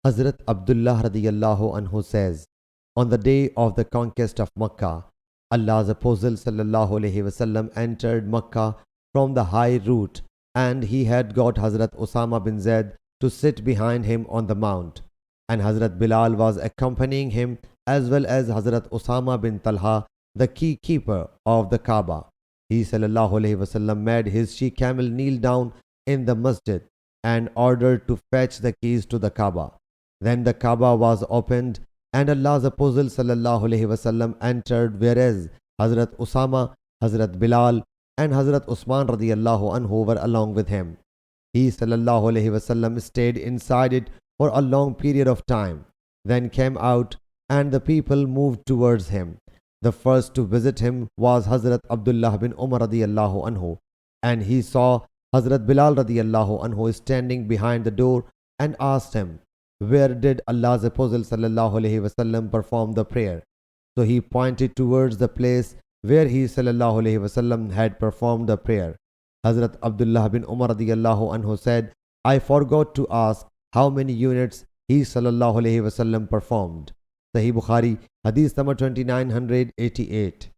Hazrat Abdullah radiyallahu anhu says, on the day of the conquest of Makkah, Allah's Apostle sallallahu alaihi wasallam entered Makkah from the high route, and he had got Hazrat Osama bin Zaid to sit behind him on the mount, and Hazrat Bilal was accompanying him, as well as Hazrat Osama bin Talha, the key keeper of the Kaaba. He sallallahu alaihi wasallam made his she camel kneel down in the masjid and ordered to fetch the keys to the Kaaba. Then the Kaaba was opened, and Allah's Apostle sallallahu alaihi wasallam entered, whereas Hazrat Osama, Hazrat Bilal, and Hazrat Usman radiyallahu anhu were along with him. He sallallahu alaihi wasallam stayed inside it for a long period of time, then came out, and the people moved towards him. The first to visit him was Hazrat Abdullah bin Umar radiyallahu anhu, and he saw Hazrat Bilal radiyallahu anhu standing behind the door and asked him, where did Allah's Apostle sallallahu alaihi wasallam perform the prayer? So he pointed towards the place where he sallallahu alaihi wasallam had performed the prayer. Hazrat Abdullah bin Umar radiyallahu anhu said, I forgot to ask how many units he sallallahu alaihi wasallam performed. Sahih Bukhari, Hadith number 2988.